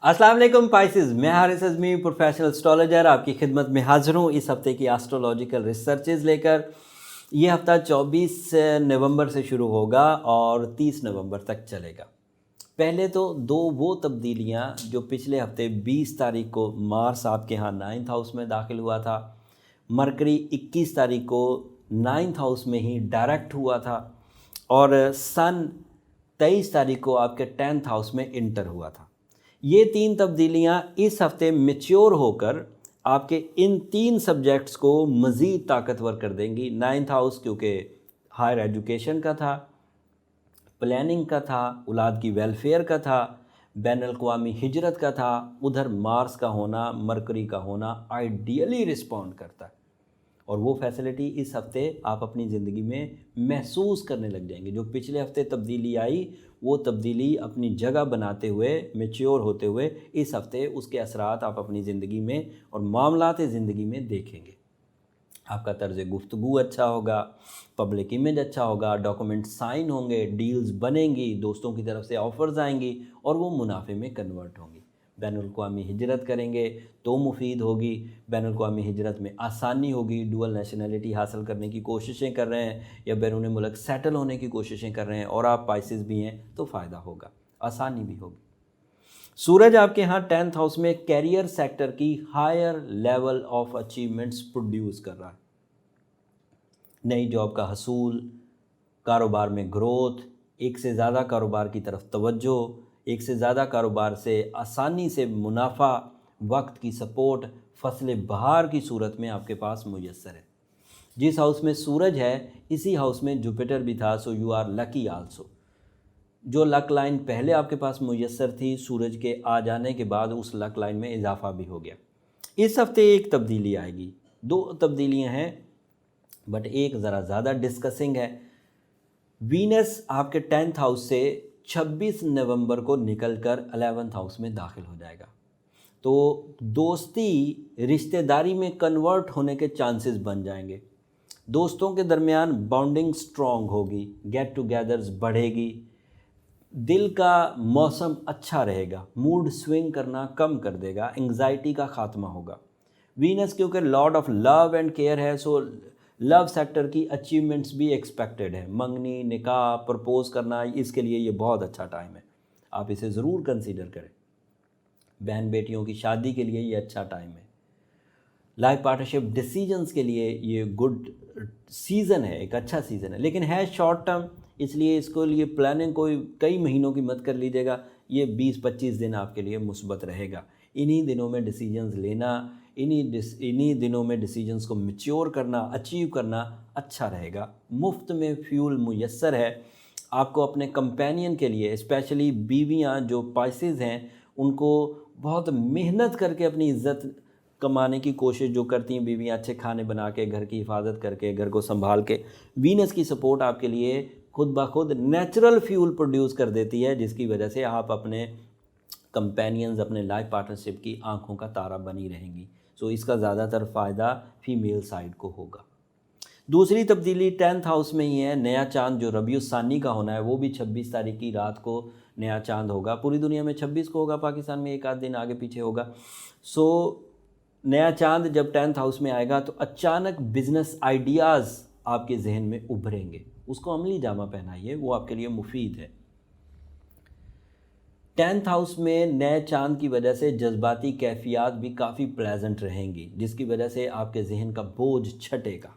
अस्सलाम वालेकुम पाइसेस, मैं हारिस अज़मी प्रोफेशनल एस्ट्रोलॉजर आपकी खिदमत में हाज़िर हूँ इस हफ़्ते की एस्ट्रोलॉजिकल रिसर्चेज़ लेकर। ये हफ़्ता 24 नवंबर से शुरू होगा और 30 नवंबर तक चलेगा। पहले तो दो वो तब्दीलियाँ जो पिछले हफ़्ते 20 तारीख को मार्स आपके यहाँ 9th हाउस में दाखिल हुआ था, मरकरी 21 तारीख को 9th हाउस में ही डायरेक्ट हुआ था और सन 23 तारीख को आपके 10th हाउस में इंटर हुआ था। ये तीन तब्दीलियाँ इस हफ़्ते मैच्योर होकर आपके इन तीन सब्जेक्ट्स को मज़ीद ताकतवर कर देंगी। 9th हाउस क्योंकि हायर एजुकेशन का था, प्लानिंग का था, औलाद की वेलफेयर का था, बैनुल-अक़वामी हिजरत का था, उधर मार्स का होना, मरकरी का होना आइडियली रिस्पॉन्ड करता है और वो फैसिलिटी इस हफ़्ते आप अपनी ज़िंदगी में महसूस करने लग जाएंगे। जो पिछले हफ़्ते तब्दीली आई वो तब्दीली अपनी जगह बनाते हुए, मैच्योर होते हुए इस हफ़्ते उसके असरात आप अपनी ज़िंदगी में और मामलात ज़िंदगी में देखेंगे। आपका तर्ज़ गुफ्तगू अच्छा होगा, पब्लिक इमेज अच्छा होगा, डॉक्यूमेंट साइन होंगे, डील्स बनेंगी, दोस्तों की तरफ से ऑफ़र्स आएंगी और वो मुनाफे में कन्वर्ट होंगी। बैनुल-अक़वामी हिजरत करेंगे तो मुफीद होगी, बैनुल-अक़वामी हिजरत में आसानी होगी। डुअल नेशनैलिटी हासिल करने की कोशिशें कर रहे हैं या बैरून मुल्क सेटल होने की कोशिशें कर रहे हैं और आप पाइसेस भी हैं तो फ़ायदा होगा, आसानी भी होगी। सूरज आपके यहाँ 10th हाउस में कैरियर सेक्टर की higher level of achievements produce कर रहा है। नई जॉब का हसूल, कारोबार में ग्रोथ, एक से ज़्यादा कारोबार की तरफ तवज्जो, एक से ज़्यादा कारोबार से आसानी से मुनाफा, वक्त की सपोर्ट, फसल बहार की सूरत में आपके पास मुयस्सर है। जिस हाउस में सूरज है इसी हाउस में जुपिटर भी था, so you are lucky also. जो लक लाइन पहले आपके पास मुयस्सर थी, सूरज के आ जाने के बाद उस लक लाइन में इजाफा भी हो गया। इस हफ्ते एक तब्दीली आएगी, दो तब्दीलियां हैं बट एक ज़रा ज़्यादा डिस्कसिंग है। वीनस आपके 10th हाउस से 26 नवंबर को निकलकर 11th हाउस में दाखिल हो जाएगा, तो दोस्ती रिश्तेदारी में कन्वर्ट होने के चांसेस बन जाएंगे। दोस्तों के दरमियान बॉन्डिंग स्ट्रॉन्ग होगी, गेट टुगेदर्स बढ़ेगी, दिल का मौसम अच्छा रहेगा, मूड स्विंग करना कम कर देगा, एंग्जाइटी का खात्मा होगा। वीनस क्योंकि Lord of love and care है, सो लव सेक्टर की अचीवमेंट्स भी एक्सपेक्टेड है। मंगनी, निकाह, प्रपोज करना, इसके लिए ये बहुत अच्छा टाइम है, आप इसे ज़रूर कंसीडर करें। बहन बेटियों की शादी के लिए ये अच्छा टाइम है। लाइफ पार्टनरशिप डिसीजंस के लिए ये गुड सीज़न है, एक अच्छा सीज़न है, लेकिन है शॉर्ट टर्म, इसलिए इसको लिए प्लानिंग कोई कई महीनों की मत कर लीजिएगा। ये 20-25 दिन आपके लिए मुस्बत रहेगा। इन्हीं दिनों में डिसीजंस लेना, इन्हीं दिनों में डिसीजंस को मैच्योर करना, अचीव करना अच्छा रहेगा। मुफ्त में फ्यूल मुयस्सर है आपको अपने कंपेनियन के लिए, स्पेशली बीवियां जो पाइसेस हैं उनको बहुत मेहनत करके अपनी इज़्ज़त कमाने की कोशिश जो करती हैं बीवियाँ, अच्छे खाने बना के, घर की हिफाजत करके, घर को संभाल के, वीनस की सपोर्ट आपके लिए खुद ब खुद नेचुरल फ्यूल प्रोड्यूस कर देती है, जिसकी वजह से आप अपने कंपेनियंस, अपने लाइफ पार्टनरशिप की आंखों का तारा बनी रहेंगी। सो इसका ज़्यादातर फ़ायदा फीमेल साइड को होगा। दूसरी तब्दीली 10th हाउस में ही है। नया चांद जो रबीउस्सानी का होना है वो भी 26 तारीख की रात को नया चांद होगा। पूरी दुनिया में 26 को होगा, पाकिस्तान में एक आध दिन आगे पीछे होगा। सो नया चांद जब 10th हाउस में आएगा तो अचानक बिजनेस आइडियाज़ आपके जहन में उभरेंगे, उसको अमली जामा पहनाइए, वो आपके लिए मुफीद है। 10th हाउस में नए चांद की वजह से जज्बाती कैफियत भी काफ़ी प्लेजेंट रहेंगी, जिसकी वजह से आपके जहन का बोझ छटेगा।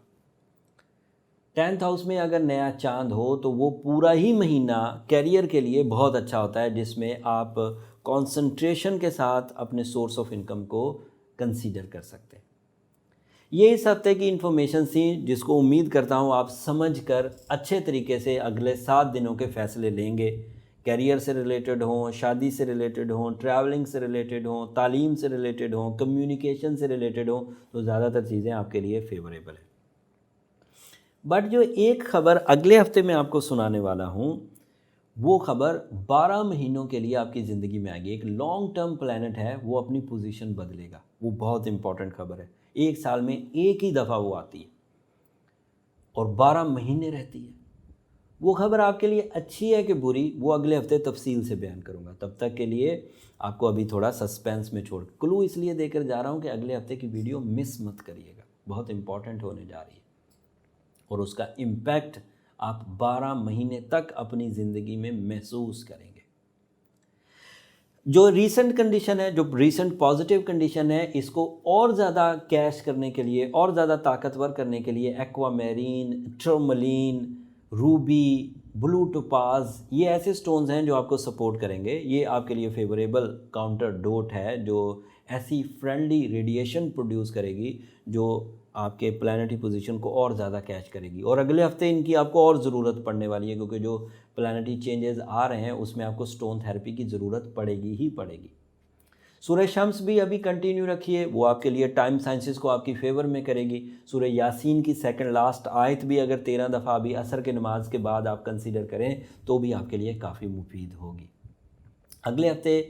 10th हाउस में अगर नया चांद हो तो वो पूरा ही महीना कैरियर के लिए बहुत अच्छा होता है, जिसमें आप कंसंट्रेशन के साथ अपने सोर्स ऑफ इनकम को कंसीडर कर सकते हैं। ये इस हफ्ते की इन्फॉर्मेशन थी जिसको उम्मीद करता हूँ आप समझकर अच्छे तरीके से अगले 7 दिनों के फ़ैसले लेंगे। कैरियर से रिलेटेड हों, शादी से रिलेटेड हों, ट्रैवलिंग से रिलेटेड हों, तालीम से रिलेटेड हों, कम्युनिकेशन से रिलेटेड हों, तो ज़्यादातर चीज़ें आपके लिए फेवरेबल है। बट जो एक ख़बर अगले हफ्ते में आपको सुनाने वाला हूँ वो ख़बर 12 महीनों के लिए आपकी ज़िंदगी में आएगी। एक लॉन्ग टर्म प्लैनेट है, वो अपनी पोजीशन बदलेगा। वो बहुत इंपॉर्टेंट खबर है। एक साल में एक ही दफ़ा वो आती है और 12 महीने रहती है। वो खबर आपके लिए अच्छी है कि बुरी, वो अगले हफ्ते तफसील से बयान करूँगा। तब तक के लिए आपको अभी थोड़ा सस्पेंस में छोड़ क्लू इसलिए देकर जा रहा हूँ कि अगले हफ्ते की वीडियो मिस मत करिएगा, बहुत इंपॉर्टेंट होने जा रही है और उसका इम्पैक्ट आप 12 महीने तक अपनी ज़िंदगी में महसूस करेंगे। जो रीसेंट कंडीशन है, जो रीसेंट पॉजिटिव कंडीशन है, इसको और ज़्यादा कैश करने के लिए, और ज़्यादा ताकतवर करने के लिए एक्वामेरीन, टर्मलीन, रूबी, ब्लू टोपाज, ये ऐसे स्टोन्स हैं जो आपको सपोर्ट करेंगे। ये आपके लिए फेवरेबल काउंटर डोट है जो ऐसी फ्रेंडली रेडिएशन प्रोड्यूस करेगी जो आपके प्लैनेटरी पोजीशन को और ज़्यादा कैच करेगी। और अगले हफ्ते इनकी आपको और ज़रूरत पड़ने वाली है क्योंकि जो प्लैनेटरी चेंजेस आ रहे हैं उसमें आपको स्टोन थेरेपी की ज़रूरत पड़ेगी ही पड़ेगी। सूरह शम्स भी अभी कंटिन्यू रखिए, वो आपके लिए टाइम साइंसेस को आपकी फेवर में करेगी। सूरह यासीन की सेकंड लास्ट आयत भी अगर 13 दफ़ा अभी असर के नमाज के बाद आप कंसीडर करें तो भी आपके लिए काफ़ी मुफीद होगी। अगले हफ्ते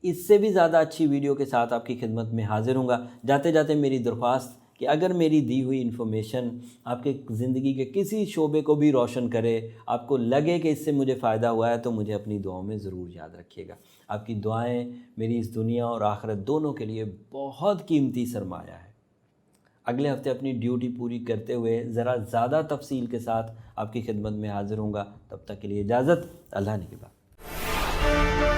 इससे भी ज़्यादा अच्छी वीडियो के साथ आपकी खिदमत में हाजिर हूँगा। जाते जाते मेरी दरख्वास्त कि अगर मेरी दी हुई इन्फॉर्मेशन आपके ज़िंदगी के किसी शोबे को भी रोशन करे, आपको लगे कि इससे मुझे फ़ायदा हुआ है, तो मुझे अपनी दुआओं में ज़रूर याद रखिएगा। आपकी दुआएं मेरी इस दुनिया और आखिरत दोनों के लिए बहुत कीमती सरमाया है। अगले हफ्ते अपनी ड्यूटी पूरी करते हुए ज़रा ज़्यादा तफसील के साथ आपकी खिदमत में हाजिर हूँगा। तब तक के लिए इजाज़त, अल्लाह ने के बाद।